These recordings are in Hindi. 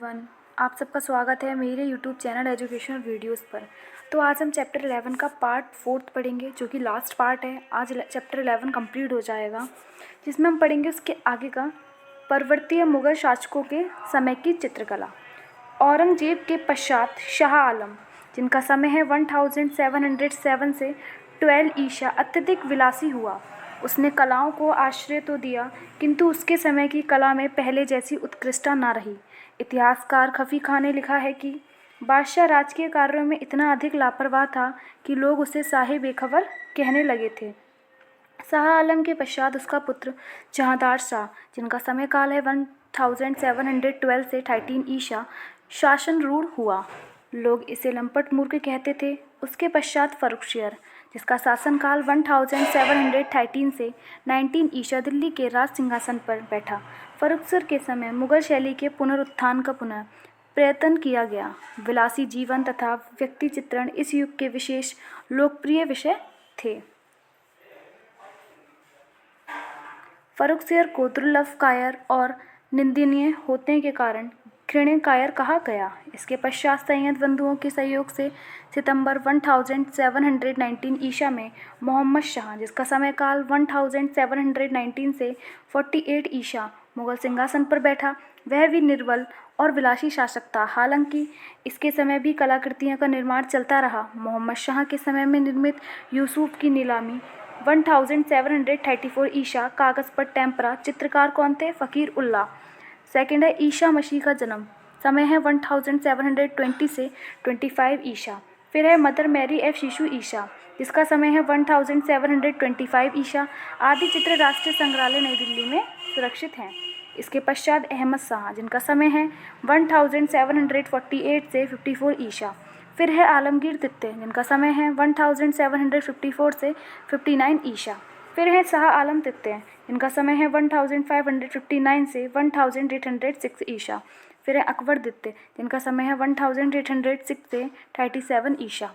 एवरीवन, आप सबका स्वागत है मेरे यूट्यूब चैनल एजुकेशनल वीडियोस पर। तो आज हम चैप्टर 11 का पार्ट 4 पढ़ेंगे, जो कि लास्ट पार्ट है। आज चैप्टर 11 कंप्लीट हो जाएगा, जिसमें हम पढ़ेंगे उसके आगे का परवर्तीय मुग़ल शासकों के समय की चित्रकला। औरंगजेब के पश्चात शाह आलम, जिनका समय है 1707 से 12 ईसा, अत्यधिक विलासी हुआ। उसने कलाओं को आश्रय तो दिया, किंतु उसके समय की कला में पहले जैसी उत्कृष्टता न रही। इतिहासकार खफी खां ने लिखा है कि बादशाह राजकीय कार्यों में इतना अधिक लापरवाह था कि लोग उसे शाहे बेखबर कहने लगे थे। शाह आलम के पश्चात उसका पुत्र जहांदार शाह, जिनका समय काल है 1712 से 13 ईसा, शासन रूढ़ हुआ। लोग इसे लंपट मूर्ख कहते थे। उसके पश्चात फर्रुखसियर, जिसका शासनकाल 1713 से 19 ईसा, दिल्ली के राज सिंहासन पर बैठा। फर्रुखसियर के समय मुगल शैली के पुनरुत्थान का पुनः प्रयत्न किया गया। विलासी जीवन तथा व्यक्ति चित्रण इस युग के विशेष लोकप्रिय विषय थे। फर्रुखसियर को दुर्लभ कायर और निंदनीय होने के कारण घृण्य कायर कहा गया। इसके पश्चात सैयद बंधुओं के सहयोग से सितंबर 1719 ईसा में मोहम्मद शाह, जिसका समय काल 1719 से 48 ईसा, मुगल सिंहासन पर बैठा। वह भी निर्बल और विलासी शासक था। हालांकि इसके समय भी कलाकृतियों का निर्माण चलता रहा। मोहम्मद शाह के समय में निर्मित यूसुफ की नीलामी 1734 ईसा, कागज़ पर टेम्परा। चित्रकार कौन थे? फ़कीर उल्लाह। सेकंड है ईसा मसीह का जन्म, समय है 1720 से 25 ईसा। फिर है मदर मैरी एफ शिशु ईसा, जिसका समय है 1725 ईसा। आदि चित्र राष्ट्रीय संग्रहालय नई दिल्ली में सुरक्षित हैं। इसके पश्चात अहमद शाह, जिनका समय है 1748 से 54 ईसा। फिर है आलमगीर तृतीय, जिनका समय है 1754 से 59 ईसा। फिर है शाह आलम तृतीय, जिनका समय है 1559 से 1806 ईसा। फिर है अकबर द्वितीय, जिनका समय है 1806 से 37 ईसा,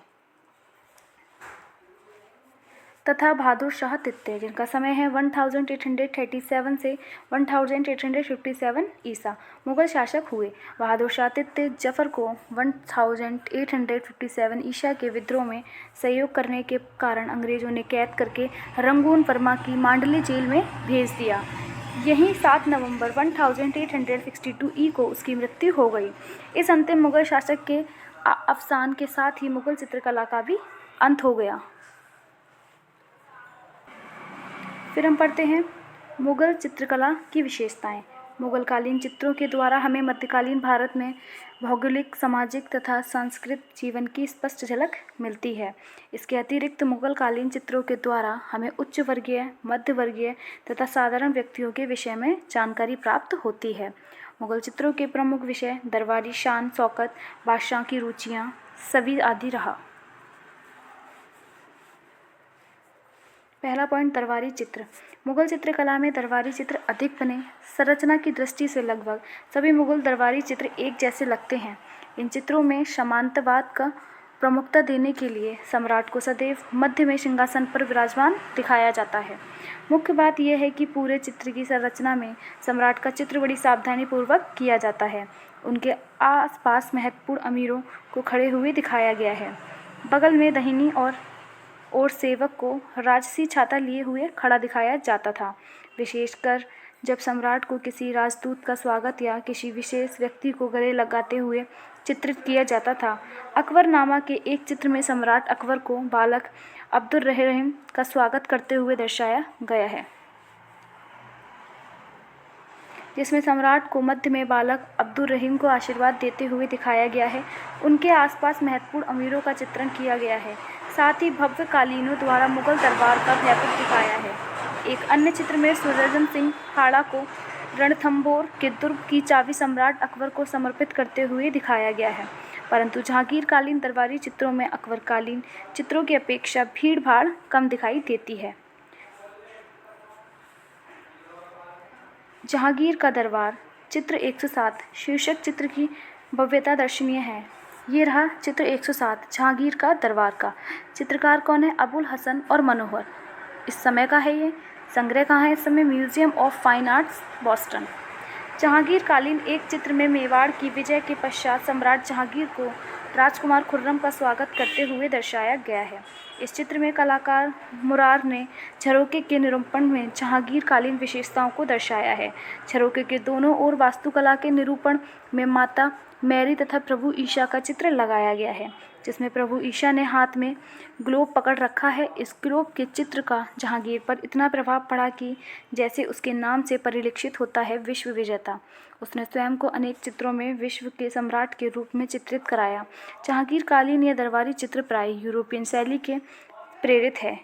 तथा बहादुर शाह तृतीय, जिनका समय है 1837 से 1857 ईसा, मुगल शासक हुए। बहादुर शाह तृतीय जफर को 1857 ईसा के विद्रोह में सहयोग करने के कारण अंग्रेजों ने कैद करके रंगून वर्मा की मांडले जेल में भेज दिया। यहीं 7 नवंबर 1862 ई को उसकी मृत्यु हो गई। इस अंतिम मुगल शासक के अवसान के साथ ही मुगल चित्रकला का भी अंत हो गया। फिर हम पढ़ते हैं मुगल चित्रकला की विशेषताएं। मुगलकालीन चित्रों के द्वारा हमें मध्यकालीन भारत में भौगोलिक, सामाजिक तथा सांस्कृतिक जीवन की स्पष्ट झलक मिलती है। इसके अतिरिक्त मुगलकालीन चित्रों के द्वारा हमें उच्च वर्गीय, मध्य वर्गीय तथा साधारण व्यक्तियों के विषय में जानकारी प्राप्त होती है। मुगल चित्रों के प्रमुख विषय दरबारी शान शौकत, बादशाह की रुचियाँ, सभी आदि रहा। पहला पॉइंट, दरबारी चित्र। मुगल चित्रकला में दरबारी चित्र अधिक बने। संरचना की दृष्टि से लगभग सभी मुगल दरबारी चित्र एक जैसे लगते हैं। इन चित्रों में सामंतवाद का प्रमुखता देने के लिए सम्राट को सदैव मध्य में सिंहासन पर विराजमान दिखाया जाता है। मुख्य बात यह है कि पूरे चित्र की संरचना में सम्राट का चित्र बड़ी सावधानी पूर्वक किया जाता है। उनके आसपास महत्वपूर्ण अमीरों को खड़े हुए दिखाया गया है। बगल में दाहिनी और सेवक को राजसी छाता लिए हुए खड़ा दिखाया जाता था। विशेषकर जब सम्राट को किसी राजदूत का स्वागत या किसी विशेष व्यक्ति को गले लगाते हुए चित्रित किया जाता था। अकबरनामा के एक चित्र में सम्राट अकबर को बालक अब्दुर्रहीम का स्वागत करते हुए दर्शाया गया है, जिसमें सम्राट को मध्य में बालक अब्दुर्रहीम को आशीर्वाद देते हुए दिखाया गया है। उनके आसपास महत्वपूर्ण अमीरों का चित्रण किया गया है। साथ ही भव्य कालीनों द्वारा मुगल दरबार का वैभव दिखाया है। एक अन्य चित्र में सुदर्शन सिंह हाड़ा को रणथंभौर के दुर्ग की चाबी सम्राट अकबर को समर्पित करते हुए दिखाया गया है। परंतु जहांगीरकालीन दरबारी चित्रों में अकबरकालीन चित्रों की अपेक्षा भीड़ भाड़ कम दिखाई देती है। जहांगीर का दरबार, चित्र 107 शीर्षक चित्र की भव्यता दर्शनीय है। ये रहा चित्र 107 जहांगीर का दरबार का। चित्रकार कौन है? अबुल हसन और मनोहर। इस समय का है ये। संग्रह कहाँ है इस समय? Museum of fine arts, Boston. जहांगीरकालीन एक चित्र में मेवाड़ की विजय के पश्चात सम्राट जहांगीर को राजकुमार खुर्रम का स्वागत करते हुए दर्शाया गया है। इस चित्र में कलाकार मुरार ने झरोखे के निरूपण में जहांगीरकालीन विशेषताओं को दर्शाया है। झरोखे के दोनों ओर वास्तुकला के निरूपण में माता मैरी तथा प्रभु ईशा का चित्र लगाया गया है, जिसमें प्रभु ईशा ने हाथ में ग्लोब पकड़ रखा है। इस ग्लोब के चित्र का जहांगीर पर इतना प्रभाव पड़ा कि जैसे उसके नाम से परिलक्षित होता है, विश्व विजेता। उसने स्वयं को अनेक चित्रों में विश्व के सम्राट के रूप में चित्रित कराया। जहांगीरकालीन या दरबारी चित्र प्राय यूरोपियन शैली के प्रेरित है।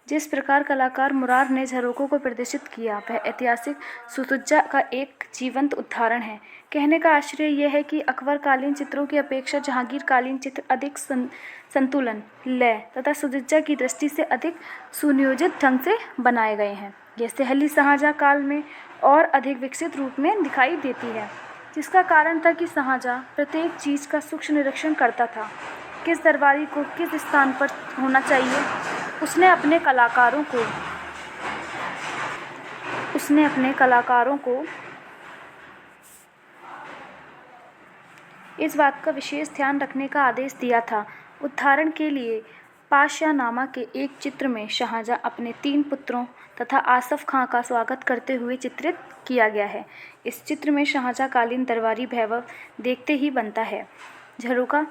जिस प्रकार कलाकार मुरार ने झरोखों को प्रदर्शित किया, वह ऐतिहासिक सुसज्जा का एक जीवंत उदाहरण है। कहने का आश्चर्य यह है कि अकबरकालीन चित्रों की अपेक्षा जहांगीरकालीन चित्र अधिक संतुलन, लय तथा सुसज्जा की दृष्टि से अधिक सुनियोजित ढंग से बनाए गए हैं। यह शैली शाहजहाँ काल में और अधिक विकसित रूप में दिखाई देती है, जिसका कारण था कि शाहजहाँ प्रत्येक चीज़ का सूक्ष्म निरीक्षण करता था। किस दरबारी को किस स्थान पर होना चाहिए, उसने अपने कलाकारों को इस बात का विशेष ध्यान रखने का आदेश दिया था। उदाहरण के लिए पाशानामा के एक चित्र में शाहजहाँ अपने 3 पुत्रों तथा आसफ खां का स्वागत करते हुए चित्रित किया गया है। इस चित्र में शाहजहाँ कालीन दरबारी वैभव देखते ही बनता है। झरोखा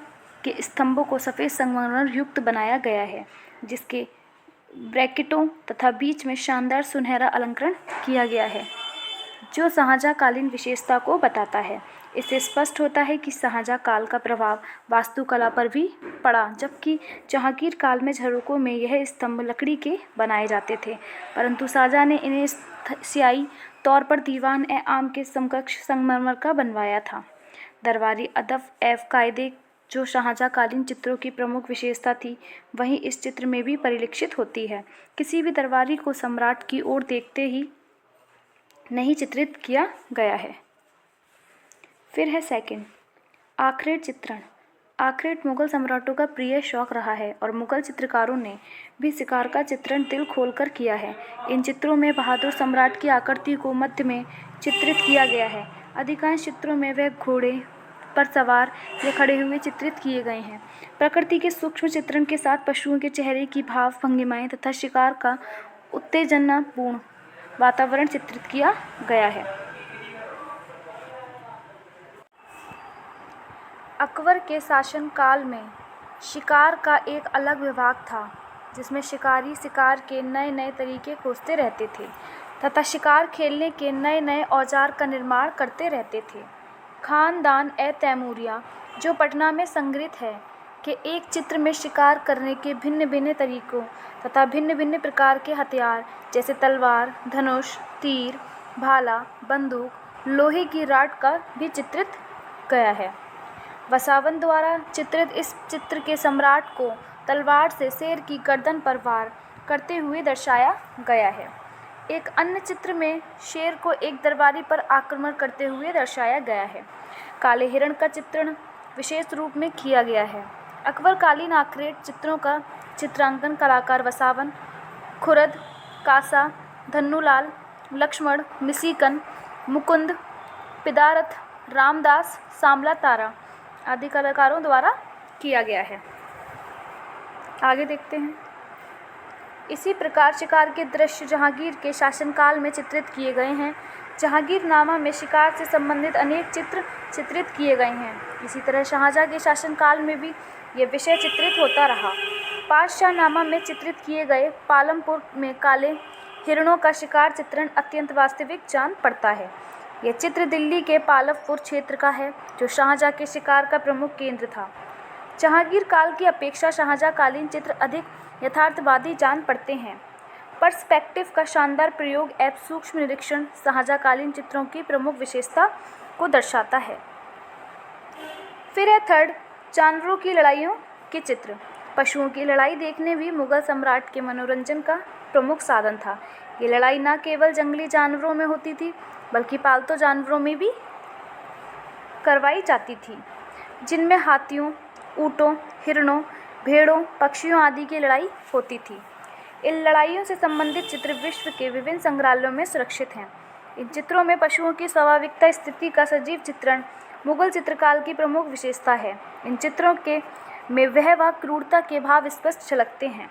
के स्तंभों को सफ़ेद संगमरमर युक्त बनाया गया है, जिसके ब्रैकेटों तथा बीच में शानदार सुनहरा अलंकरण किया गया है, जो शाहजहाँ कालीन विशेषता को बताता है। इससे स्पष्ट होता है कि शाहजहाँ काल का प्रभाव वास्तुकला पर भी पड़ा, जबकि जहांगीर काल में झरोखों में यह स्तंभ लकड़ी के बनाए जाते थे, परंतु शाहजहाँ ने इन्हें स्याही तौर पर दीवान ए आम के समकक्ष संगमरमर का बनवाया था। दरबारी अदब एवं कायदे जो शाहजहाँ कालीन चित्रों की प्रमुख विशेषता थी, वहीं इस चित्र में भी परिलक्षित होती है। किसी भी दरबारी को सम्राट की ओर देखते ही नहीं चित्रित किया गया है। फिर है सेकंड, आखरेट चित्रण। आखरेट मुगल सम्राटों का प्रिय शौक रहा है और मुगल चित्रकारों ने भी शिकार का चित्रण दिल खोलकर किया है। इन चित्रों में बहादुर सम्राट की आकृति को मध्य में चित्रित किया गया है। अधिकांश चित्रों में वह घोड़े पर सवार या खड़े हुए चित्रित किए गए हैं। प्रकृति के सूक्ष्म चित्रण के साथ पशुओं के चेहरे की भाव भंगिमाएं तथा शिकार का उत्तेजनापूर्ण वातावरण चित्रित किया गया है। अकबर के शासनकाल में शिकार का एक अलग विभाग था, जिसमें शिकारी शिकार के नए नए तरीके खोजते रहते थे तथा शिकार खेलने के नए नए औजार का निर्माण करते रहते थे। खानदान ए तैमूरिया, जो पटना में संग्रहित है, के एक चित्र में शिकार करने के भिन्न भिन्न तरीकों तथा भिन्न भिन्न प्रकार के हथियार जैसे तलवार, धनुष, तीर, भाला, बंदूक, लोहे की राड का भी चित्रित गया है। वसावन द्वारा चित्रित इस चित्र के सम्राट को तलवार से शेर की गर्दन पर वार करते हुए दर्शाया गया है। एक अन्य चित्र में शेर को एक दरबारी पर आक्रमण करते हुए दर्शाया गया है। काले हिरण का चित्रण विशेष रूप में किया गया है। अकबरकालीन आखरेट चित्रों का चित्रांकन कलाकार वसावन, खुरद, कासा, धन्नूलाल, लक्ष्मण, मिसिकन, मुकुंद, पिदारथ, रामदास, सांबला तारा आदि कलाकारों द्वारा किया गया है। आगे देखते हैं। इसी प्रकार शिकार के दृश्य जहांगीर के शासनकाल में चित्रित किए गए हैं। जहांगीरनामा में शिकार से संबंधित अनेक चित्र चित्रित किए गए हैं। इसी तरह शाहजहाँ के शासनकाल में भी यह विषय चित्रित होता रहा। पातशाहनामा में चित्रित किए गए पालमपुर में काले हिरणों का शिकार चित्रण अत्यंत वास्तविक जान पड़ता है। यह चित्र दिल्ली के पालमपुर क्षेत्र का है, जो शाहजहाँ के शिकार का प्रमुख केंद्र था। जहांगीर काल की अपेक्षा शाहजहाँ कालीन चित्र अधिक यथार्थवादी जान पड़ते हैं। पर्सपेक्टिव का शानदार प्रयोग एवं सूक्ष्म निरीक्षण शाहजहाँ कालीन चित्रों की प्रमुख विशेषता को दर्शाता है। फिर है थर्ड, जानवरों की लड़ाइयों के चित्र। पशुओं की लड़ाई देखने भी मुगल सम्राट के मनोरंजन का प्रमुख साधन था। ये लड़ाई न केवल जंगली जानवरों में होती थी, बल्कि पालतू जानवरों में भी करवाई जाती थी, जिनमें हाथियों, ऊँटों, हिरणों, भेड़ों, पक्षियों आदि की लड़ाई होती थी। इन लड़ाइयों से संबंधित चित्र विश्व के विभिन्न संग्रहालयों में सुरक्षित हैं। इन चित्रों में पशुओं की स्वाभाविकता स्थिति का सजीव चित्रण मुगल चित्रकाल की प्रमुख विशेषता है। इन चित्रों में वह व क्रूरता के भाव स्पष्ट झलकते हैं।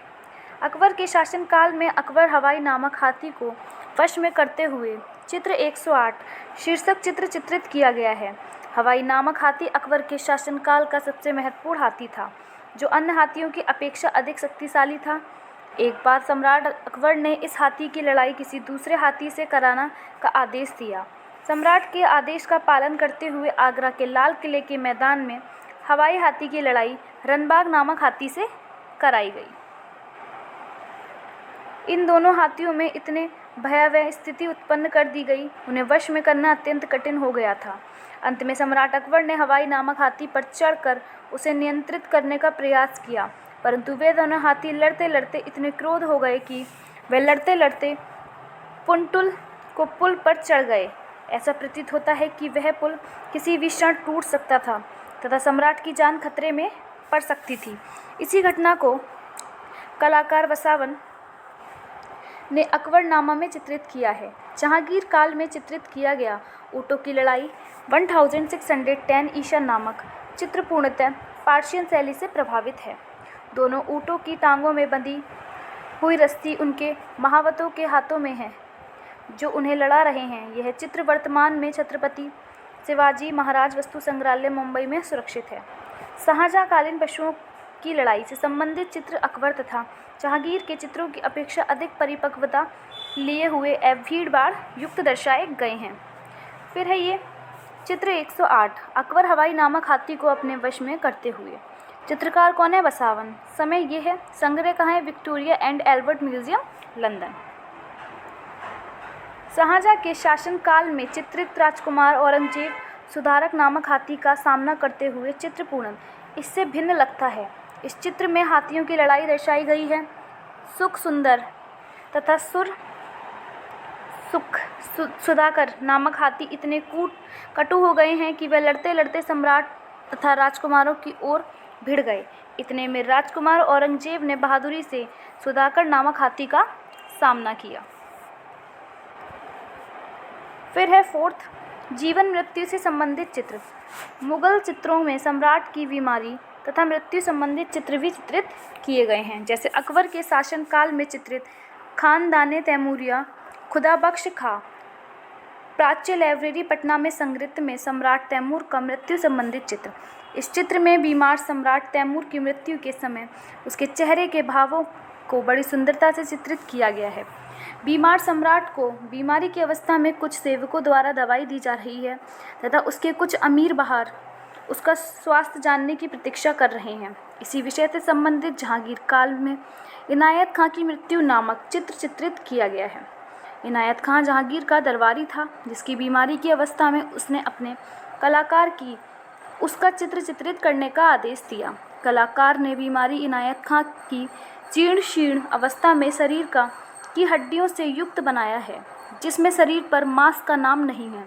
अकबर के शासनकाल में अकबर हवाई नामक हाथी को वश में करते हुए चित्र 108 शीर्षक चित्र चित्रित किया गया है। हवाई नामक हाथी अकबर के शासनकाल का सबसे महत्वपूर्ण हाथी था, जो अन्य हाथियों की अपेक्षा अधिक शक्तिशाली था। एक बार सम्राट अकबर ने इस हाथी की लड़ाई किसी दूसरे हाथी से कराना का आदेश दिया। सम्राट के आदेश का पालन करते हुए आगरा के लाल किले के मैदान में हवाई हाथी की लड़ाई रनबाग नामक हाथी से कराई गई। इन दोनों हाथियों में इतने भयावह स्थिति उत्पन्न कर दी गई, उन्हें वश में करना अत्यंत कठिन हो गया था। अंत में सम्राट अकबर ने हवाई नामक हाथी पर चढ़कर उसे नियंत्रित करने का प्रयास किया, परंतु वे दोनों हाथी लड़ते लड़ते इतने क्रोध हो गए कि वे लड़ते लड़ते पुंटुल को पुल पर चढ़ गए। ऐसा प्रतीत होता है कि वह पुल किसी भी क्षण टूट सकता था तथा सम्राट की जान खतरे में पड़ सकती थी। इसी घटना को कलाकार वसावन ने अकबरनामा में चित्रित किया है। जहांगीर काल में चित्रित किया गया ऊँटों की लड़ाई 1610 ईसा नामक चित्र पूर्णतः पार्शियन शैली से प्रभावित है। दोनों ऊँटों की टांगों में बंधी हुई रस्सी उनके महावतों के हाथों में है, जो उन्हें लड़ा रहे हैं। यह चित्र वर्तमान में छत्रपति शिवाजी महाराज वस्तु संग्रहालय मुंबई में सुरक्षित है। शाहजहाँकालीन पशुओं की लड़ाई से संबंधित चित्र अकबर तथा जहांगीर के चित्रों की अपेक्षा अधिक परिपक्वता लिए हुए भीड़-भाड़ युक्त दर्शाए गए हैं। फिर है ये चित्र 108 अकबर हवाई नामक हाथी को अपने वश में करते हुए। चित्रकार कौन है? वसावन। समय ये है, संग्रह कहाँ है? Victoria and Albert museum, London. Shahjahan के शासनकाल में चित्रित राजकुमार औरंगजेब सुधारक नामक हाथी का सामना करते हुए चित्र पूर्ण इससे भिन्न लगता है। इस चित्र में हाथियों की लड़ाई दर्शाई गई है। सुख सुंदर तथा सुधाकर नामक हाथी इतने कटु हो गए हैं कि वे लड़ते लड़ते सम्राट तथा राजकुमारों की ओर भिड़ गए। इतने में राजकुमार औरंगजेब ने बहादुरी से सुधाकर नामक हाथी का सामना किया। फिर है फोर्थ, जीवन मृत्यु से संबंधित चित्र। मुगल चित्रों में सम्राट की बीमारी तथा मृत्यु संबंधित चित्र भी चित्रित किए गए हैं, जैसे अकबर के शासनकाल में चित्रित खानदाने तैमूरिया खुदाबख्श खां प्राच्य लाइब्रेरी पटना में संग्रहित में सम्राट तैमूर का मृत्यु संबंधित चित्र। इस चित्र में बीमार सम्राट तैमूर की मृत्यु के समय उसके चेहरे के भावों को बड़ी सुंदरता से चित्रित किया गया है। बीमार सम्राट को बीमारी की अवस्था में कुछ सेवकों द्वारा दवाई दी जा रही है तथा उसके कुछ अमीर बाहर उसका स्वास्थ्य जानने की प्रतीक्षा कर रहे हैं। इसी विषय से संबंधित जहांगीर काल में इनायत खां की मृत्यु नामक चित्र चित्रित किया गया है। इनायत खां जहांगीर का दरबारी था, जिसकी बीमारी की अवस्था में उसने अपने कलाकार की उसका चित्र चित्रित करने का आदेश दिया। कलाकार ने बीमारी इनायत खां की जीर्ण शीर्ण अवस्था में शरीर की हड्डियों से युक्त बनाया है, जिसमें शरीर पर मांस का नाम नहीं है।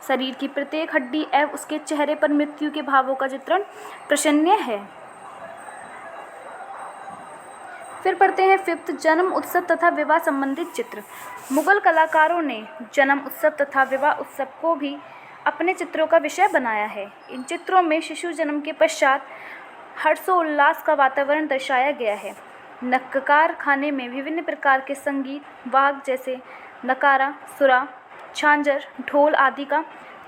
शरीर की प्रत्येक हड्डी एवं उसके चेहरे पर मृत्यु के भावों का चित्रण प्रशंसनीय है। फिर पढ़ते हैं फिफ्थ, जन्म उत्सव तथा विवाह संबंधित चित्र। मुगल कलाकारों ने जन्म उत्सव तथा विवाह उत्सव को भी अपने चित्रों का विषय बनाया है। इन चित्रों में शिशु जन्म के पश्चात हर्षोल्लास का वातावरण दर्शाया गया है। नक्कार खाने में विभिन्न प्रकार के संगीत वाद्य जैसे नकारा, सुरा, झांझर, ढोल आदि का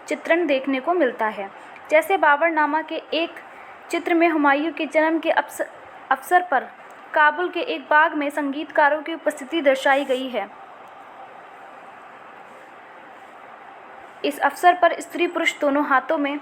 चित्रण देखने को मिलता है। जैसे बाबरनामा के एक चित्र में हुमायूं के जन्म के अवसर पर काबुल के एक बाग में संगीतकारों की उपस्थिति दर्शाई गई है। इस अवसर पर स्त्री पुरुष दोनों हाथों में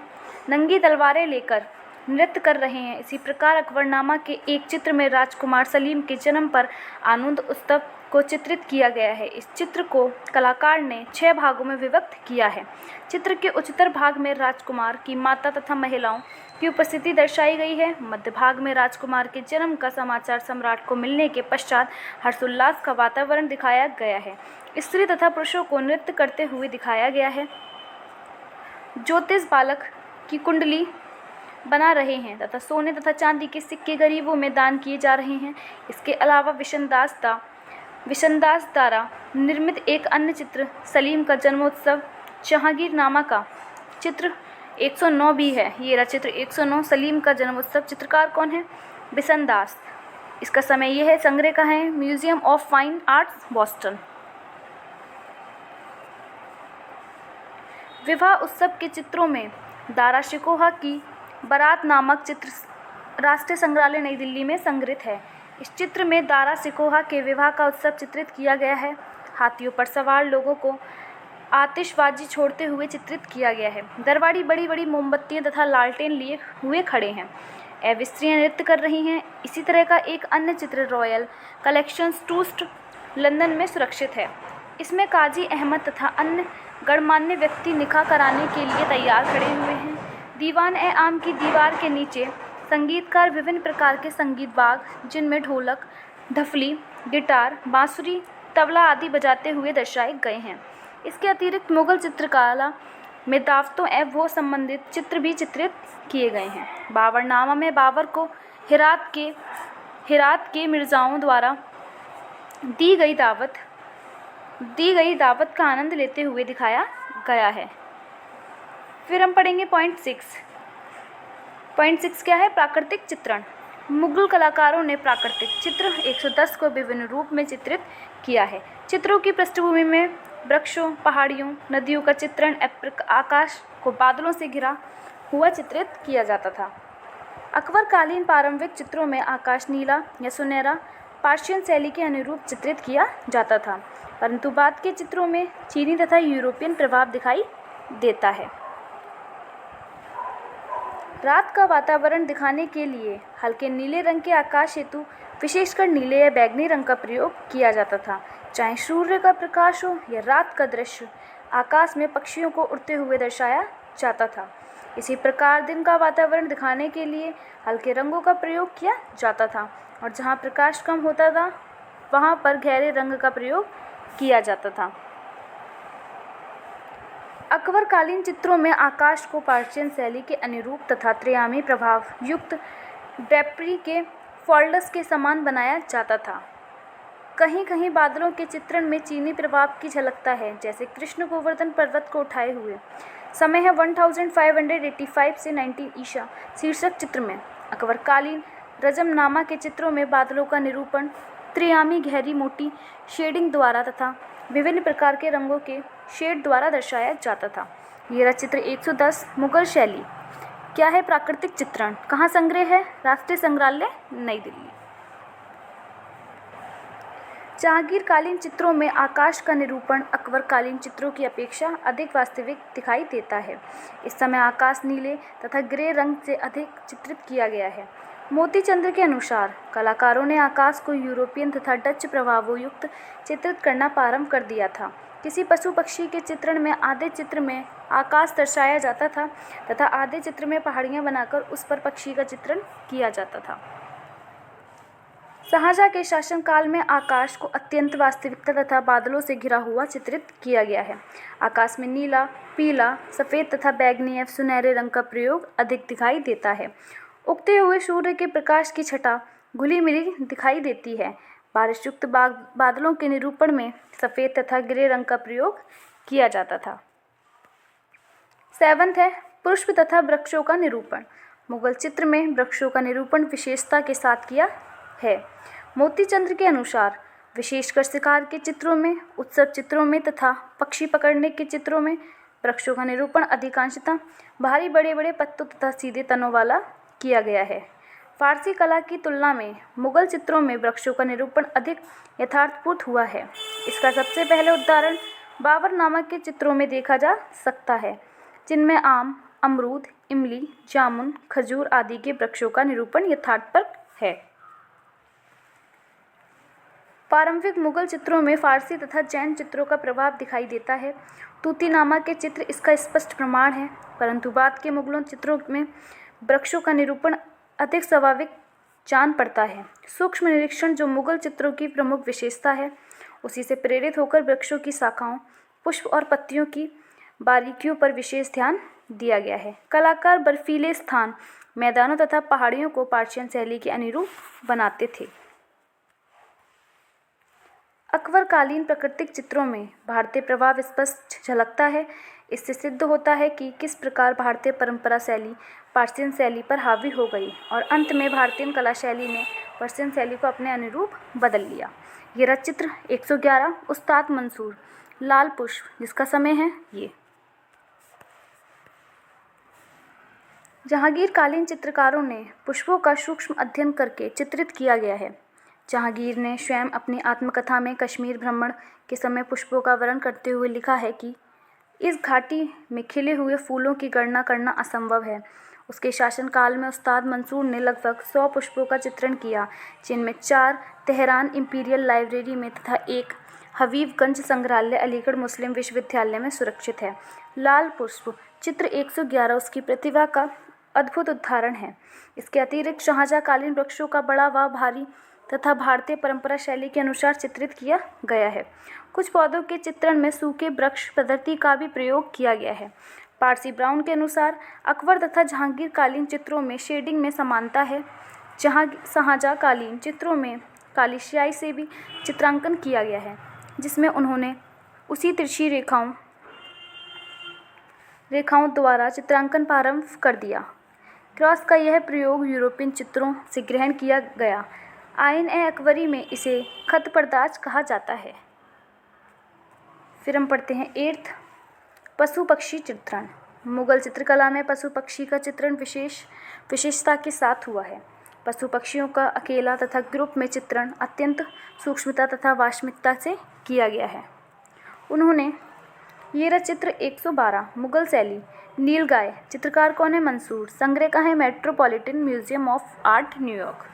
नंगी तलवारें लेकर नृत्य कर रहे हैं। इसी प्रकार अकबरनामा के एक चित्र में राजकुमार सलीम के जन्म पर आनंद उत्सव को चित्रित किया गया है। इस चित्र को कलाकार ने 6 भागों में विभक्त किया है। चित्र के उच्चतर भाग में राजकुमार की माता तथा महिलाओं की उपस्थिति दर्शाई गई है। मध्य भाग में राजकुमार के जन्म का समाचार सम्राट को मिलने के पश्चात हर्षोल्लास का वातावरण दिखाया गया है। स्त्री तथा पुरुषों को नृत्य करते हुए दिखाया गया है। ज्योतिष बालक की कुंडली बना रहे हैं तथा सोने तथा चांदी के सिक्के गरीबों में दान किए जा रहे हैं। इसके अलावा विशनदास दा विशनदास द्वारा निर्मित एक अन्य चित्र सलीम का जन्मोत्सव जहांगीरनामा का चित्र 109 भी है। ये रहा चित्र 109 सलीम का जन्मोत्सव। चित्रकार कौन है? बिशनदास। इसका समय यह है, संग्रह का है museum of fine arts Boston. विवाह उत्सव के चित्रों में दारा शिकोहा की बारात नामक चित्र राष्ट्रीय संग्रहालय नई दिल्ली में संग्रहित है। इस चित्र में दारा शिकोहा के विवाह का उत्सव चित्रित किया गया है। हाथियों पर सवार लोगों को आतिशबाजी छोड़ते हुए चित्रित किया गया है। दरबारी बड़ी बड़ी मोमबत्तियां तथा लालटेन लिए हुए खड़े हैं। एवं स्त्रियां नृत्य कर रही हैं। इसी तरह का एक अन्य चित्र रॉयल कलेक्शंस ट्रस्ट लंदन में सुरक्षित है। इसमें काजी अहमद तथा अन्य गणमान्य व्यक्ति निकाह कराने के लिए तैयार खड़े हुए हैं। दीवान ए आम की दीवार के नीचे संगीतकार विभिन्न प्रकार के संगीत बाग, जिनमें ढोलक, ढफली, गिटार, बांसुरी, तबला आदि बजाते हुए दर्शाए गए हैं। इसके अतिरिक्त मुगल चित्रकला में दावतों एवं वो संबंधित चित्र भी चित्रित किए गए हैं। बाबरनामा में बाबर को हेरात के मिर्ज़ाओं द्वारा दी गई दावत का आनंद लेते हुए दिखाया गया है। फिर हम पढ़ेंगे पॉइंट 6 क्या है? प्राकृतिक चित्रण। मुगल कलाकारों ने प्राकृतिक चित्र 110 को विभिन्न रूप में चित्रित किया है। चित्रों की पृष्ठभूमि में वृक्षों, पहाड़ियों, नदियों का चित्रण, आकाश को बादलों से घिरा हुआ चित्रित किया जाता था। अकबरकालीन प्रारंभिक चित्रों में आकाश नीला या सुनहरा पर्शियन शैली के अनुरूप चित्रित किया जाता था, परंतु बाद के चित्रों में चीनी तथा यूरोपियन प्रभाव दिखाई देता है। रात का वातावरण दिखाने के लिए हल्के नीले रंग के आकाश हेतु विशेषकर नीले या बैंगनी रंग का प्रयोग किया जाता था। चाहे सूर्य का प्रकाश हो या रात का दृश्य, आकाश में पक्षियों को उड़ते हुए दर्शाया जाता था। इसी प्रकार दिन का वातावरण दिखाने के लिए हल्के रंगों का प्रयोग किया जाता था और जहाँ प्रकाश कम होता था वहाँ पर गहरे रंग का प्रयोग किया जाता था। अकबरकालीन चित्रों में आकाश को पर्शियन शैली के अनुरूप तथा त्रिआयामी प्रभाव युक्त ड्रेपरी के फोल्ड्स के समान बनाया जाता था। कहीं कहीं बादलों के चित्रण में चीनी प्रभाव की झलकता है, जैसे कृष्ण गोवर्धन पर्वत को उठाए हुए। समय है 1585 से 19 ईसा शीर्षक चित्र में। अकबरकालीन रजमनामा के चित्रों में बादलों का निरूपण त्रिआयामी गहरी मोटी शेडिंग द्वारा तथा विभिन्न प्रकार के रंगों के शेड द्वारा दर्शाया जाता था। ये रहा चित्र 110 मुगल शैली। क्या है? प्राकृतिक चित्रण। कहाँ संग्रह है? राष्ट्रीय संग्रहालय नई दिल्ली। जहांगीरकालीन चित्रों में आकाश का निरूपण अकबरकालीन चित्रों की अपेक्षा अधिक वास्तविक दिखाई देता है। इस समय आकाश नीले तथा ग्रे रंग से अधिक चित्रित किया गया है। मोतीचंद्र के अनुसार कलाकारों ने आकाश को यूरोपियन तथा डच प्रभावों युक्त चित्रित करना प्रारंभ कर दिया था। किसी पशु पक्षी के चित्रण में आधे चित्र में आकाश दर्शाया जाता था तथा आधे चित्र में पहाड़ियाँ बनाकर उस पर पक्षी का चित्रण किया जाता था। शाहजहां के शासनकाल में आकाश को अत्यंत वास्तविकता तथा बादलों से घिरा हुआ चित्रित किया गया है। आकाश में नीला, पीला, सफ़ेद तथा बैंगनी एवं सुनहरे रंग का प्रयोग अधिक दिखाई देता है। उगते हुए सूर्य के प्रकाश की छटा घुली मिली दिखाई देती है। बारिश युक्त बादलों के निरूपण में सफ़ेद तथा ग्रे रंग का प्रयोग किया जाता था। 7 है पुष्प तथा वृक्षों का निरूपण। मुगल चित्र में वृक्षों का निरूपण विशेषता के साथ किया है। मोतीचंद्र के अनुसार विशेषकर शिकार के चित्रों में, उत्सव चित्रों में तथा पक्षी पकड़ने के चित्रों में वृक्षों का निरूपण अधिकांशतः भारी बड़े बड़े पत्तों तथा सीधे तनों वाला किया गया है। फारसी कला की तुलना में मुगल चित्रों में वृक्षों का निरूपण अधिक यथार्थपूर्ण हुआ है। इसका सबसे पहले उदाहरण बाबरनामा के चित्रों में देखा जा सकता है, जिनमें आम, अमरूद, इमली, जामुन, खजूर आदि के वृक्षों का निरूपण यथार्थपूर्ण है। प्रारंभिक मुगल चित्रों में फारसी तथा जैन चित्रों का प्रभाव दिखाई देता है। तूतीनामा के चित्र इसका स्पष्ट प्रमाण है, परंतु बाद के मुगलों चित्रों में वृक्षों का निरूपण अधिक स्वाभाविक जान पड़ता है। सूक्ष्म निरीक्षण जो मुगल चित्रों की प्रमुख विशेषता है, उसी से प्रेरित होकर वृक्षों की शाखाओं, पुष्प और पत्तियों की बारीकियों पर विशेष ध्यान दिया गया है। कलाकार बर्फीले स्थान, मैदानों तथा पहाड़ियों को पर्शियन शैली के अनुरूप बनाते थे। अकबरकालीन प्राकृतिक चित्रों में भारतीय प्रभाव स्पष्ट झलकता है। इससे सिद्ध होता है कि किस प्रकार भारतीय परंपरा शैली पर्शियन शैली पर हावी हो गई और अंत में भारतीय कला शैली ने पर्शियन शैली को अपने अनुरूप बदल लिया। ये रहा चित्र 111 उस्ताद मंसूर, लाल पुष्प, जिसका समय है ये। जहांगीरकालीन चित्रकारों ने पुष्पों का सूक्ष्म अध्ययन करके चित्रित किया गया है। जहांगीर ने स्वयं अपनी आत्मकथा में कश्मीर भ्रमण के समय पुष्पों का वर्णन करते हुए लिखा है कि इस घाटी में खिले हुए फूलों की गणना करना असंभव है। उसके शासनकाल में उस्ताद मंसूर ने लगभग 100 पुष्पों का चित्रण किया, जिनमें 4 तेहरान इंपीरियल लाइब्रेरी में तथा एक हबीबगंज संग्रहालय अलीगढ़ मुस्लिम विश्वविद्यालय में सुरक्षित है। लाल पुष्प चित्र 111 उसकी प्रतिभा का अद्भुत उदाहरण है। इसके अतिरिक्त शाहजहाँकालीन वृक्षों का बड़ा व भारी तथा भारतीय परंपरा शैली के अनुसार चित्रित किया गया है। कुछ पौधों के चित्रण में सूखे वृक्ष पद्धति का भी प्रयोग किया गया है। पारसी ब्राउन के अनुसार अकबर तथा जहांगीरकालीन चित्रों में शेडिंग में समानता है। शाहजहाँकालीन चित्रों में काली स्याही से भी चित्रांकन किया गया है, जिसमें उन्होंने उसी तिरछी रेखाओं द्वारा चित्रांकन प्रारंभ कर दिया। क्रॉस का यह प्रयोग यूरोपियन चित्रों से ग्रहण किया गया। आइन-ए-अकबरी में इसे खत पर्दाज कहा जाता है। फिर हम पढ़ते हैं 8th पशु पक्षी चित्रण। मुगल चित्रकला में पशु पक्षी का चित्रण विशेषता के साथ हुआ है। पशु पक्षियों का अकेला तथा ग्रुप में चित्रण अत्यंत सूक्ष्मता तथा वास्तविकता से किया गया है। उन्होंने ये रहा चित्र 112 मुगल शैली, नीलगाय। चित्रकार कौन है? मंसूर। संग्रह का है metropolitan museum of art, New York.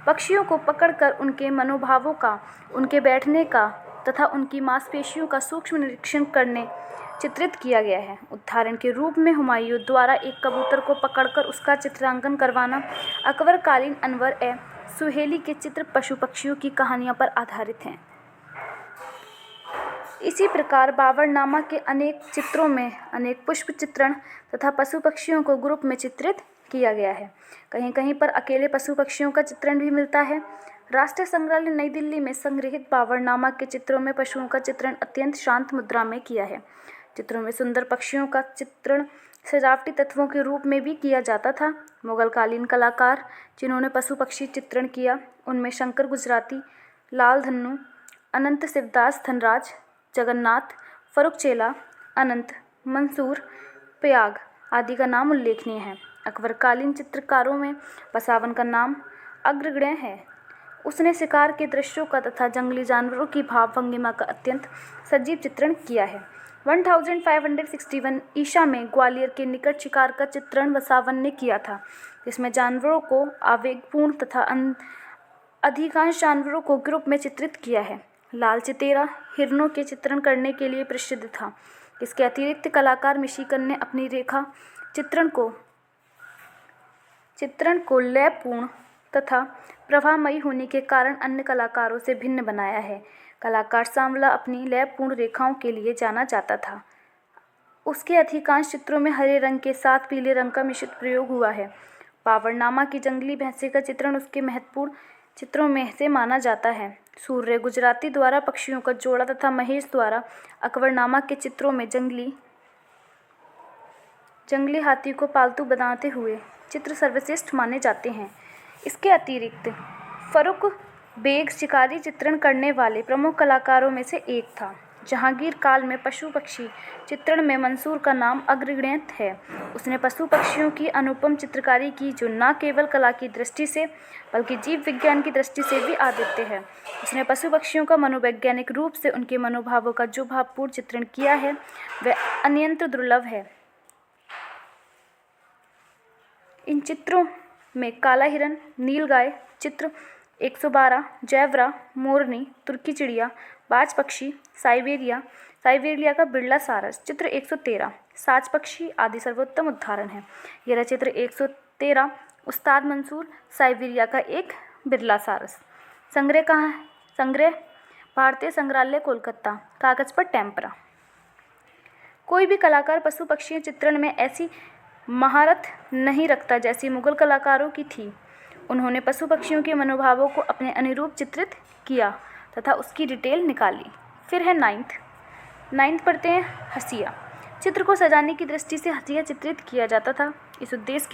पक्षियों को पकड़कर उनके मनोभावों का, उनके बैठने का तथा उनकी मांसपेशियों का सूक्ष्म निरीक्षण करने चित्रित किया गया है। उदाहरण के रूप में हुमायूं द्वारा एक कबूतर को पकड़कर उसका चित्रांकन करवाना। अकबरकालीन अनवर सुहेली के चित्र पशु पक्षियों की कहानियों पर आधारित हैं। इसी प्रकार बाबरनामा के अनेक चित्रों में अनेक पुष्प चित्रण तथा पशु पक्षियों को ग्रुप में चित्रित किया गया है। कहीं कहीं पर अकेले पशु पक्षियों का चित्रण भी मिलता है। राष्ट्रीय संग्रहालय नई दिल्ली में संग्रहित बाबरनामा के चित्रों में पशुओं का चित्रण अत्यंत शांत मुद्रा में किया है। चित्रों में सुंदर पक्षियों का चित्रण सजावटी तत्वों के रूप में भी किया जाता था। मुगलकालीन कलाकार जिन्होंने पशु पक्षी चित्रण किया, उनमें शंकर गुजराती, लाल धन्नू, अनंत शिवदास धनराज, जगन्नाथ, फरुखचेला, अनंत, मंसूर, प्रयाग आदि का नाम उल्लेखनीय है। अकबरकालीन चित्रकारों में बसावन का नाम अग्रगण्य है। उसने शिकार के दृश्यों का तथा जंगली जानवरों की भाव भंगिमा का अत्यंत सजीव चित्रण किया है। 1561 ईसा में ग्वालियर के निकट शिकार का चित्रण बसावन ने किया था, जिसमें जानवरों को आवेगपूर्ण तथा अधिकांश जानवरों को ग्रुप में चित्रित किया है। लाल चितेरा हिरणों के चित्रण करने के लिए प्रसिद्ध था। इसके अतिरिक्त कलाकार मिशिगन ने अपनी रेखा चित्रण को लयपूर्ण तथा प्रभामयी होने के कारण अन्य कलाकारों से भिन्न बनाया है। कलाकार सांवला अपनी लयपूर्ण रेखाओं के लिए जाना जाता था। उसके अधिकांश चित्रों में हरे रंग के साथ पीले रंग का मिश्रित प्रयोग हुआ है। बाबरनामा की जंगली भैंसे का चित्रण उसके महत्वपूर्ण चित्रों में से माना जाता है। सूर्य गुजराती द्वारा पक्षियों का जोड़ा तथा महेश द्वारा अकबरनामा के चित्रों में जंगली हाथी को पालतू बनाते हुए चित्र सर्वश्रेष्ठ माने जाते हैं। इसके अतिरिक्त फरुख बेग शिकारी चित्रण करने वाले प्रमुख कलाकारों में से एक था। जहांगीर काल में पशु पक्षी चित्रण में मंसूर का नाम अग्रगण्य है। उसने पशु पक्षियों की अनुपम चित्रकारी की, जो न केवल कला की दृष्टि से बल्कि जीव विज्ञान की दृष्टि से भी अद्वितीय है। उसने पशु पक्षियों का मनोवैज्ञानिक रूप से उनके मनोभावों का जो भावपूर्ण चित्रण किया है, वह अत्यंत दुर्लभ है। इन चित्रों में काला हिरन, नीलगाय चित्र 112, जैवरा, मोरनी, तुर्की चिड़िया, बाज पक्षी, साइबेरिया का बिरला सारस चित्र 113, साज पक्षी आदि सर्वोत्तम उदाहरण है। यह चित्र 113 उस्ताद मंसूर, साइबेरिया का एक बिरला सारस। संग्रह कहाँ है? संग्रह भारतीय संग्रहालय कोलकाता, कागज पर टेम्परा। कोई भी कलाकार पशु पक्षी चित्रण में ऐसी महारत नहीं रखता जैसी मुगल कलाकारों की थी। उन्होंने पशु पक्षियों के मनोभावों को अपने अनुरूप चित्रित किया। तथा उसकी डिटेल निकाली। फिर है नाइन्थ पढ़ते हैं हसिया। चित्र को सजाने की दृष्टि से हसिया चित्रित किया जाता था। इस उद्देश्य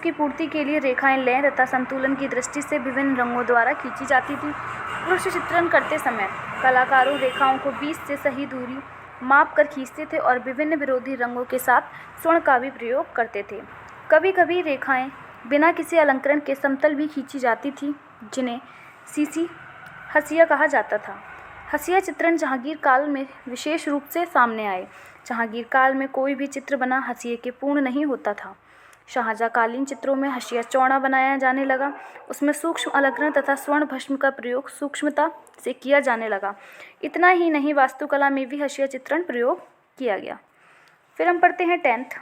की पूर्ति के लिए रेखाएं लय तथा संतुलन की दृष्टि से विभिन्न रंगों द्वारा खींची जाती थी। पुरुष चित्रण करते समय कलाकारों रेखाओं को बीच से सही दूरी माप कर खींचते थे और विभिन्न विरोधी रंगों के साथ स्वर्ण का भी प्रयोग करते थे। कभी कभी रेखाएं बिना किसी अलंकरण के समतल भी खींची जाती थी, जिन्हें सीसी हसिया कहा जाता था। हसिया चित्रण जहांगीर काल में विशेष रूप से सामने आए। जहांगीर काल में कोई भी चित्र बना हसिये के पूर्ण नहीं होता था। शाहजहाँकालीन चित्रों में हसिया चौड़ा बनाया जाने लगा। उसमें सूक्ष्म अलंकरण तथा स्वर्ण भस्म का प्रयोग सूक्ष्मता से किया जाने लगा। इतना ही नहीं, वास्तुकला में भी हसिया चित्रण प्रयोग किया गया। फिर हम पढ़ते हैं 10th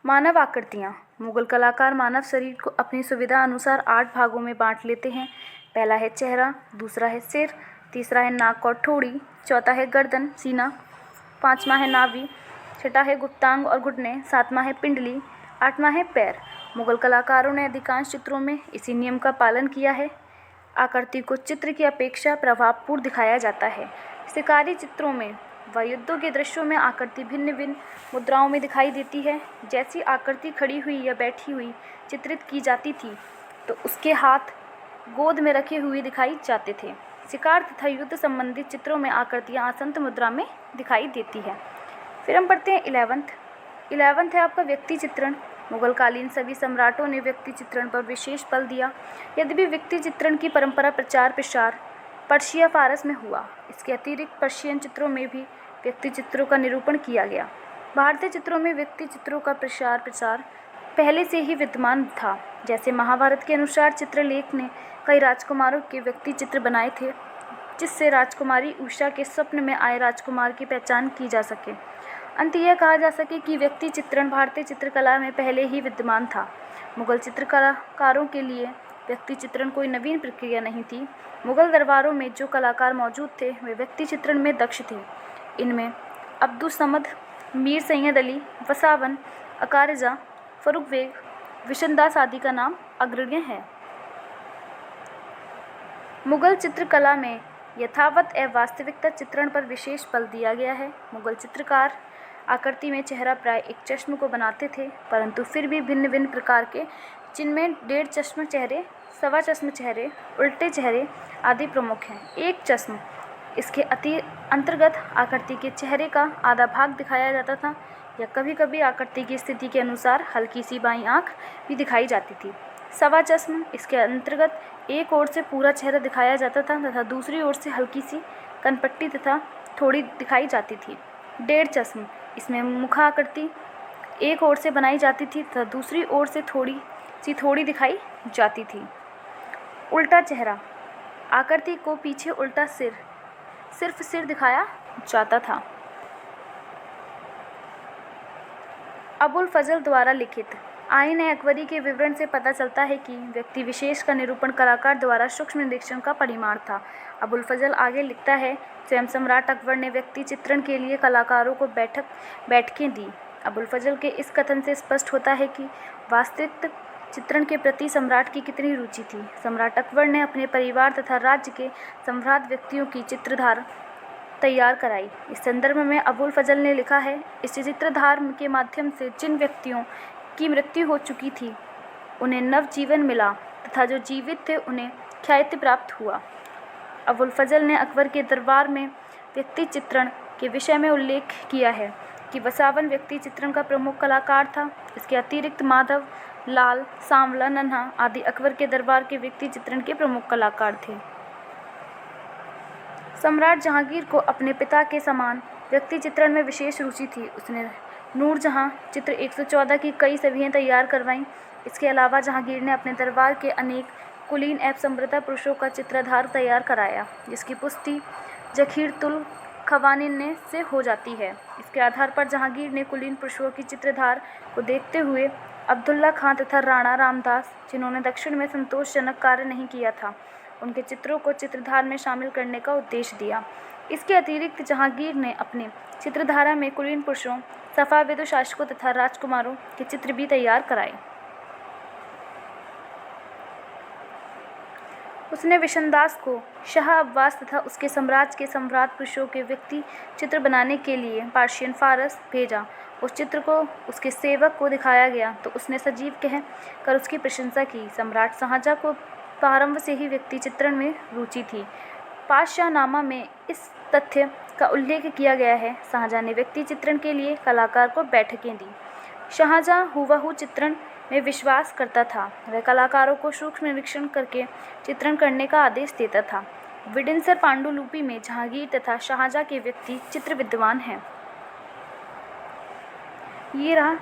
मानव आकृतियाँ। मुगल कलाकार मानव शरीर को अपनी सुविधा अनुसार 8 भागों में बांट लेते हैं। पहला है चेहरा, दूसरा है सिर, तीसरा है नाक और ठोड़ी, चौथा है गर्दन सीना, पाँचवा है नाभि, छठा है गुप्तांग और घुटने, सातवां है पिंडली, आठवां है पैर। मुगल कलाकारों ने अधिकांश चित्रों में इसी नियम का पालन किया है। आकृति को चित्र की अपेक्षा प्रभावपूर्ण दिखाया जाता है। शिकारी चित्रों में व युद्धों के दृश्यों में आकृति भिन्न भिन्न मुद्राओं में दिखाई देती है। जैसी आकृति खड़ी हुई या बैठी हुई चित्रित की जाती थी तो उसके हाथ गोद में रखे हुए दिखाई जाते थे। शिकार तथा युद्ध संबंधित चित्रों में आकृतियाँ आसन्न मुद्रा में दिखाई देती है। फिर हम पढ़ते हैं 11th है आपका व्यक्ति चित्रण। मुगल कालीन सभी सम्राटों ने व्यक्ति चित्रण पर विशेष बल दिया। यद्यपि व्यक्ति चित्रण की परंपरा प्रचार प्रसार पर्शिया फारस में हुआ, इसके अतिरिक्त पर्शियन चित्रों में भी व्यक्ति चित्रों का निरूपण किया गया। भारतीय चित्रों में व्यक्ति चित्रों का प्रसार पहले से ही विद्यमान था। जैसे महाभारत के अनुसार चित्रलेख ने कई राजकुमारों के व्यक्ति चित्र बनाए थे, जिससे राजकुमारी उषा के स्वप्न में आए राजकुमार की पहचान की जा सके। अंत यह कहा जा सके कि व्यक्ति चित्रण भारतीय चित्रकला में पहले ही विद्यमान था। मुगल चित्रकारों के लिए व्यक्ति चित्रण कोई नवीन प्रक्रिया नहीं थी। मुगल दरबारों में जो कलाकार मौजूद थे वे व्यक्ति चित्रण में दक्ष थे। इनमें अब्दुस समद, मीर सैयद अली, वसावन, अकारजा, फरुख बेग, विशनदास आदि का नाम अग्रगण्य है। मुगल चित्रकला में यथावत एवं वास्तविकता चित्रण पर विशेष बल दिया गया है। मुगल चित्रकार आकृति में चेहरा प्राय एक चश्म को बनाते थे, परंतु फिर भी भिन्न भिन्न प्रकार के, जिनमें 1.5 चश्म चेहरे, सवा चश्म चेहरे, उल्टे चेहरे आदि प्रमुख हैं। एक चश्म इसके अंतर्गत आकृति के चेहरे का आधा भाग दिखाया जाता था, या कभी कभी आकृति की स्थिति के अनुसार हल्की सी बाईं आँख भी दिखाई जाती थी। सवा चश्म इसके अंतर्गत एक ओर से पूरा चेहरा दिखाया जाता था तथा दूसरी ओर से हल्की सी कनपट्टी तथा थोड़ी दिखाई जाती थी। 1.5 चश्म इसमें मुखाकृति एक ओर से बनाई जाती थी तथा दूसरी ओर से थोड़ी दिखाई जाती थी। उल्टा चेहरा आकृति को पीछे उल्टा सिर्फ सिर दिखाया जाता था। अबुल फजल द्वारा लिखित आईन अकबरी के विवरण से पता चलता है कि व्यक्ति विशेष का निरूपण कलाकार द्वारा सूक्ष्म निरीक्षण का परिमाण था। अबुल फजल आगे लिखता है, स्वयं सम्राट अकबर ने व्यक्ति चित्रण के लिए कलाकारों को बैठकें दी। अबुल फजल के इस कथन से स्पष्ट होता है कि वास्तविक चित्रण के प्रति सम्राट की कितनी रुचि थी। सम्राट अकबर ने अपने परिवार तथा राज्य के सम्राट व्यक्तियों की चित्रधार तैयार कराई। इस संदर्भ में अबुल फजल ने लिखा है, इस चित्रधार के माध्यम से जिन व्यक्तियों की मृत्यु हो चुकी थी उन्हें नव जीवन मिला तथा जो जीवित थे उन्हें ख्याति प्राप्त हुआ। अबुल फजल ने अकबर के दरबार में व्यक्ति चित्रण के विषय में उल्लेख किया है कि वसावन व्यक्ति चित्रण का प्रमुख कलाकार था। इसके अतिरिक्त माधव, लाल, सांवला, नन्हा आदि अकबर के दरबार के व्यक्ति चित्रण के प्रमुख कलाकार थे। सम्राट जहांगीर को अपने पिता के समान व्यक्ति चित्रण में विशेष रुचि थी। उसने नूरजहां चित्र 114 की कई छवियां तैयार करवाईं। इसके अलावा जहांगीर ने अपने दरबार के अनेक कुलीन एवं समृद्ध पुरुषों का चित्रधार तैयार कराया, जिसकी पुष्टि जखीरतुल खवानीन से हो जाती है। इसके आधार पर जहांगीर ने कुलीन पुरुषों की चित्रधार को देखते हुए अब्दुल्ला खां तथा राणा रामदास, जिन्होंने दक्षिण में संतोषजनक कार्य नहीं किया था, उनके चित्रों को चित्रधार में शामिल करने का उद्देश्य दिया। इसके अतिरिक्त जहांगीर ने अपने चित्रधारा में कुलीन पुरुषों, सफाविद शासकों तथा राजकुमारों के चित्र भी तैयार कराए। उसने विशनदास को शाह अब्बास तथा उसके साम्राज्य के सम्राट पुरुषों के व्यक्ति चित्र बनाने के लिए पर्शियन फारस भेजा। उस चित्र को उसके सेवक को दिखाया गया तो उसने सजीव कह कर उसकी प्रशंसा की। सम्राट शाहजहाँ को प्रारंभ से ही व्यक्ति चित्रण में रुचि थी। पातशाहनामा में इस तथ्य का उल्लेख किया गया है। शाहजहाँ ने व्यक्ति चित्रण के लिए कलाकार को बैठकें दी। शाहजहाँ हुबहू चित्रण में विश्वास करता था। वह कलाकारों को सूक्ष्म निरीक्षण करके चित्रण करने का आदेश देता था। विंडसर पांडुलिपि में जहांगीर तथा शाहजहाँ के व्यक्ति चित्र विद्यमान हैं। ये रहा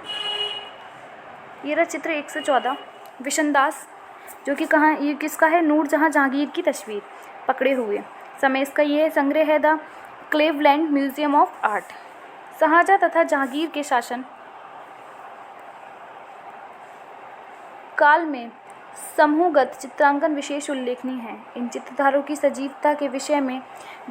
चित्र 114। विशनदास जो कि कहाँ ये किसका है? नूरजहाँ जहांगीर की तस्वीर पकड़े हुए। समय इसका ये संग्रह है the Cleveland museum of art. Shahjahan तथा जहांगीर के शासन काल में समूहगत चित्रांकन विशेष उल्लेखनीय है। इन चित्रधारों की सजीवता के विषय में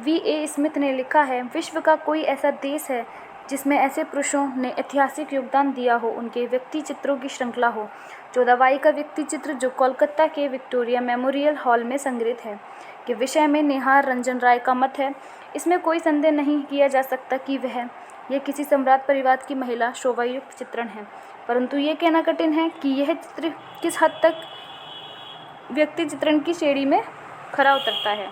V.A. स्मिथ ने लिखा है, विश्व का कोई ऐसा देश है जिसमें ऐसे पुरुषों ने ऐतिहासिक योगदान दिया हो, उनके व्यक्ति चित्रों की श्रृंखला हो। जोधाबाई का व्यक्ति चित्र जो कोलकाता के विक्टोरिया मेमोरियल हॉल में संग्रहित है के विषय में निहार रंजन राय का मत है। इसमें कोई संदेह नहीं किया जा सकता कि यह किसी सम्राट परिवार की महिला शोभायुक्त चित्रण है, परंतु ये कहना कठिन है कि यह चित्र किस हद तक व्यक्ति चित्रण की श्रेणी में खरा उतरता है।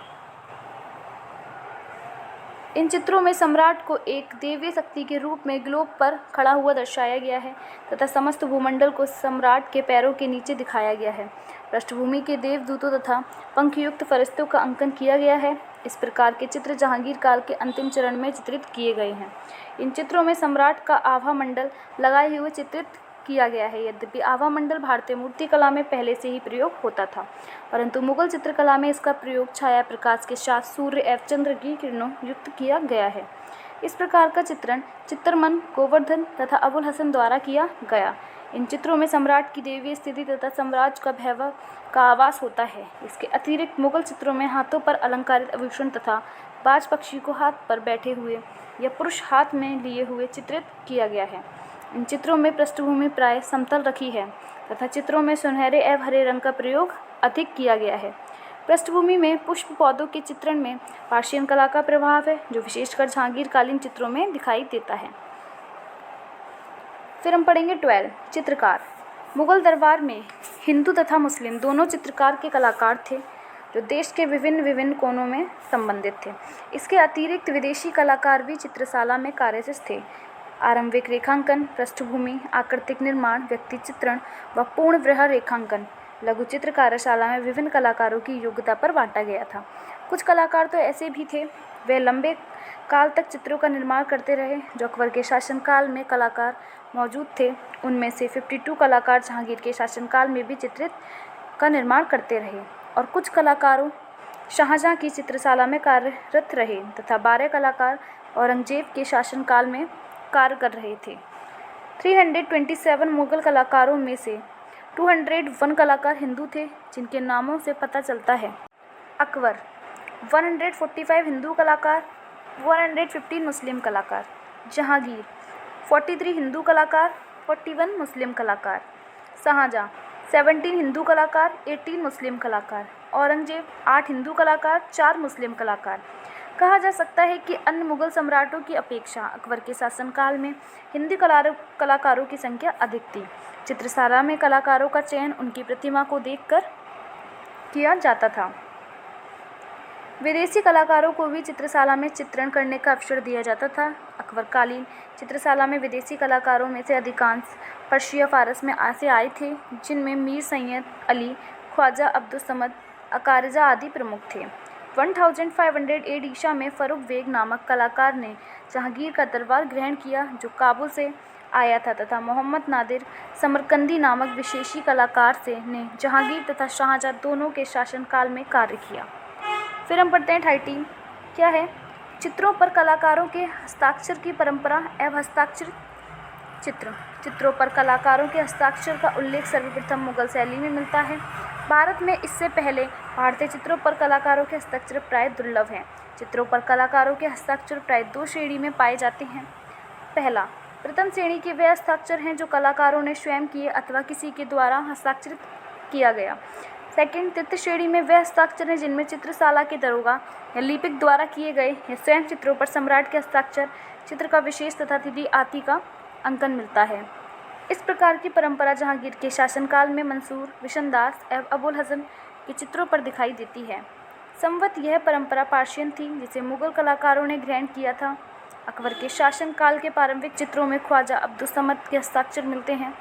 इन चित्रों में सम्राट को एक दैवीय शक्ति के रूप में ग्लोब पर खड़ा हुआ दर्शाया गया है तथा समस्त भूमंडल को सम्राट के पैरों के नीचे दिखाया गया है। पृष्ठभूमि के देवदूतों तथा पंखयुक्त फरिश्तों का अंकन किया गया है। इस प्रकार के चित्र जहांगीर काल के अंतिम चरण में चित्रित किए गए हैं। इन चित्रों में सम्राट का आभा मंडल लगाए हुए चित्रित किया गया है। यद्यपि आभा मंडल भारतीय मूर्तिकला में पहले से ही प्रयोग होता था, परंतु मुगल चित्रकला में इसका प्रयोग छाया प्रकाश के साथ सूर्य एवं चंद्र की किरणों युक्त किया गया है। इस प्रकार का चित्रण चित्रमन, गोवर्धन तथा अबुल हसन द्वारा किया गया। इन चित्रों में सम्राट की दैवीय स्थिति तथा साम्राज्य का वैभव का आभास होता है। इसके अतिरिक्त मुगल चित्रों में हाथों पर अलंकारित आभूषण तथा बाज पक्षी को हाथ पर बैठे हुए या पुरुष हाथ में लिए हुए चित्रित किया गया है। इन चित्रों में पृष्ठभूमि प्राय समतल रखी है तथा चित्रों में सुनहरे एवं हरे रंग का प्रयोग अधिक किया गया है। पृष्ठभूमि में पुष्प पौधों के चित्रण में पर्शियन कला का प्रभाव है, जो विशेषकर जहांगीरकालीन चित्रों में दिखाई देता है। फिर हम पढ़ेंगे 12 चित्रकार। मुगल दरबार में हिंदू तथा मुस्लिम दोनों चित्रकार के कलाकार थे, जो देश के विभिन्न कोनों में संबंधित थे। इसके अतिरिक्त विदेशी कलाकार भी चित्रशाला में कार्यरत थे। आरंभिक रेखांकन, पृष्ठभूमि, आकृतिक निर्माण, व्यक्ति चित्रण व पूर्ण वृह रेखांकन लघु चित्र कार्यशाला में विभिन्न कलाकारों की योग्यता पर बांटा गया था। कुछ कलाकार तो ऐसे भी थे, वे लंबे काल तक चित्रों का निर्माण करते रहे, जो अकबर के शासनकाल में कलाकार मौजूद थे। उनमें से 52 कलाकार जहांगीर के शासनकाल में भी चित्रित का निर्माण करते रहे और कुछ कलाकारों शाहजहाँ की चित्रशाला में कार्यरत रहे तथा 12 कलाकार औरंगजेब के शासनकाल में कार्य कर रहे थे। 327 मुगल कलाकारों में से 201 कलाकार हिंदू थे, जिनके नामों से पता चलता है। अकबर 145 हिंदू कलाकार, 115 मुस्लिम कलाकार। जहांगीर 43 हिंदू कलाकार, 41 मुस्लिम कलाकार। शाहजहाँ 17 हिंदू कलाकार, 18 मुस्लिम कलाकार। औरंगजेब 8 हिंदू कलाकार, 4 मुस्लिम कलाकार। कहा जा सकता है कि अन्य मुगल सम्राटों की अपेक्षा अकबर के शासनकाल में हिंदी कलाकारों की संख्या अधिक थी। चित्रशाला में कलाकारों का चयन उनकी प्रतिमा को देखकर किया जाता था। विदेशी कलाकारों को भी चित्रशाला में चित्रण करने का अवसर दिया जाता था। अकबरकालीन चित्रशाला में विदेशी कलाकारों में से अधिकांश पर्शिया फारस में से आए थे, जिनमें मीर सैयद अली, ख्वाजा अब्दुल समद, अकारिजा आदि प्रमुख थे। 1500 AD ईसा में फरुख बेग नामक कलाकार ने जहांगीर का दरबार ग्रहण किया, जो काबुल से आया था, तथा मोहम्मद नादिर समरकंदी नामक विशेषी कलाकार ने जहांगीर तथा शाहजहाँ दोनों के शासनकाल में कार्य किया। फिर हम पढ़ते हैं 30 क्या है? चित्रों पर कलाकारों के हस्ताक्षर की परंपरा एवं हस्ताक्षरित चित्र। चित्रों पर कलाकारों के हस्ताक्षर का उल्लेख सर्वप्रथम मुगल शैली में मिलता है। भारत में इससे पहले भारतीय चित्रों पर कलाकारों के हस्ताक्षर प्राय दुर्लभ हैं। चित्रों पर कलाकारों के हस्ताक्षर प्राय 2 श्रेणी में पाए जाते हैं। पहला, प्रथम श्रेणी के वे हस्ताक्षर हैं जो कलाकारों ने स्वयं किए अथवा किसी के द्वारा हस्ताक्षरित किया गया। सेकंड, तृतीय श्रेणी में वे हस्ताक्षर हैं जिनमें चित्रशाला के दरोगा या लिपिक द्वारा किए गए या स्वयं चित्रों पर सम्राट के हस्ताक्षर, चित्र का विशेष तथा तिथि आदि का अंकन मिलता है। इस प्रकार की परंपरा जहांगीर के शासनकाल में मंसूर, विशनदास एवं अबुल हसन के चित्रों पर दिखाई देती है। संवत यह परंपरा पर्शियन थी जिसे मुगल कलाकारों ने ग्रहण किया था। अकबर के शासनकाल के प्रारंभिक चित्रों में ख्वाजा अब्दुल समद के हस्ताक्षर मिलते हैं।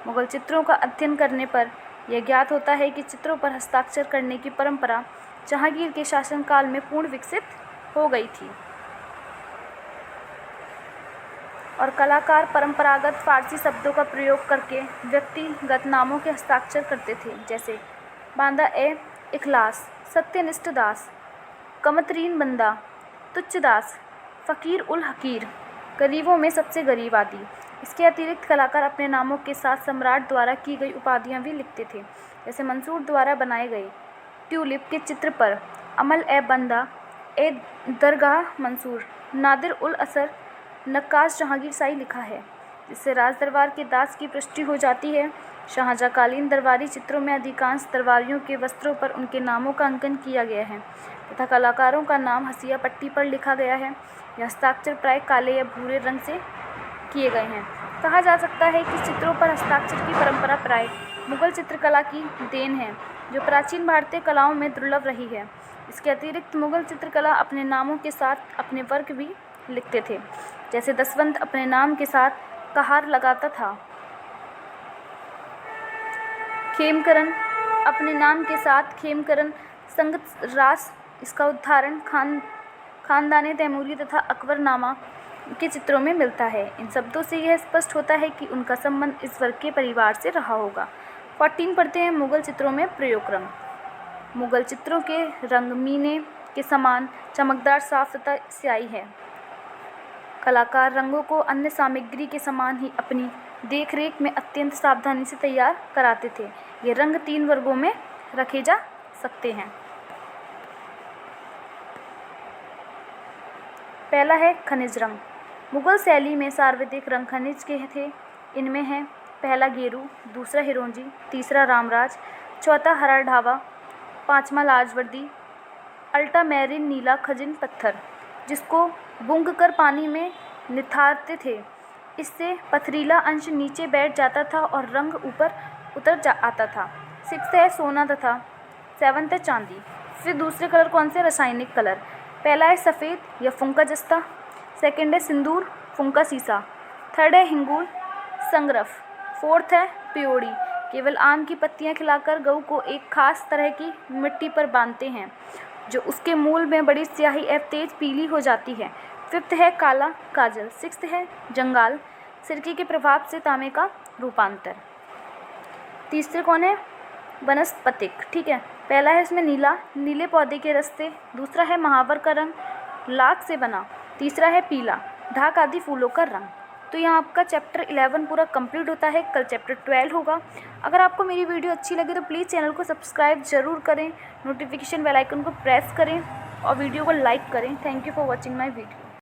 मुगल चित्रों का अध्ययन करने पर यह ज्ञात होता है कि चित्रों पर हस्ताक्षर करने की परंपरा जहांगीर के शासनकाल में पूर्ण विकसित हो गई थी और कलाकार परंपरागत फारसी शब्दों का प्रयोग करके व्यक्तिगत नामों के हस्ताक्षर करते थे, जैसे बांदा ए इखलास, सत्यनिष्ठ दास, कमतरीन बंदा, तुच्छ दास, फ़कीर उल हकीर, गरीबों में सबसे गरीब आदि। इसके अतिरिक्त कलाकार अपने नामों के साथ सम्राट द्वारा की गई उपाधियां भी लिखते थे, जैसे मंसूर द्वारा बनाए गए ट्यूलिप के चित्र पर अमल ए बंदा ए दरगाह मंसूर, नादिर उल असर नक्काश जहांगीर शाही लिखा है, जिससे राज दरबार के दास की पुष्टि हो जाती है। शाहजहाँकालीन दरबारी चित्रों में अधिकांश दरबारियों के वस्त्रों पर उनके नामों का अंकन किया गया है तथा कलाकारों का नाम हसिया पट्टी पर लिखा गया है। यह हस्ताक्षर प्राय काले या भूरे रंग से किए गए हैं। कहा जा सकता है कि चित्रों पर हस्ताक्षर की परंपरा प्राय मुगल चित्रकला की देन है, जो प्राचीन भारतीय कलाओं में दुर्लभ रही है। इसके अतिरिक्त मुगल चित्रकला अपने नामों के साथ अपने वर्क भी लिखते थे, जैसे दसवंत अपने नाम के साथ कहार लगाता था। खेमकरण अपने नाम के साथ खेमकरण संगत रास, इसका उदाहरण खानदाने तैमूरी तथा अकबरनामा के चित्रों में मिलता है। इन शब्दों से यह स्पष्ट होता है कि उनका संबंध इस वर्ग के परिवार से रहा होगा। 14 पढ़ते हैं मुगल चित्रों में प्रयोग रंग। मुगल चित्रों के रंग मीने के समान चमकदार, साफ तथा स्याही है। कलाकार रंगों को अन्य सामग्री के समान ही अपनी देखरेख में अत्यंत सावधानी से तैयार कराते थे। ये रंग 3 वर्गों में रखे जा सकते हैं। पहला है खनिज रंग। मुगल शैली में सर्वाधिक रंग खनिज के थे। इनमें है पहला गेरू, दूसरा हिरोंजी, तीसरा रामराज, चौथा हरा ढाबा, पांचवा लाजवर्दी, अल्टामेरिन नीला खजिन पत्थर, जिसको बुंग कर पानी में निथारते थे। इससे पथरीला अंश नीचे बैठ जाता था और रंग ऊपर उतर आता था। 6 है सोना तथा 7 है चांदी। फिर दूसरे कलर कौन से? रासायनिक कलर। पहला है सफ़ेद या फुंका जस्ता, सेकंड है सिंदूर फुंका सीसा, थर्ड है हिंगूल संगरफ, फोर्थ है पियोड़ी। केवल आम की पत्तियां खिलाकर गऊ को एक खास तरह की मिट्टी पर बांधते हैं, जो उसके मूल में बड़ी स्याही एवं तेज पीली हो जाती है। फिफ्थ है काला काजल। 6 है जंगाल, सिरके के प्रभाव से तांबे का रूपांतर। तीसरे कौन है? वनस्पतिक। ठीक है, पहला है इसमें नीला, नीले पौधे के रस से। दूसरा है महावर का रंग, लाख से बना। तीसरा है पीला, ढाक आदि फूलों का रंग। तो यहाँ आपका चैप्टर 11 पूरा कंप्लीट होता है। कल चैप्टर 12 होगा। अगर आपको मेरी वीडियो अच्छी लगे तो प्लीज़ चैनल को सब्सक्राइब ज़रूर करें, नोटिफिकेशन बेल आइकन को प्रेस करें और वीडियो को लाइक करें। Thank you for watching my video.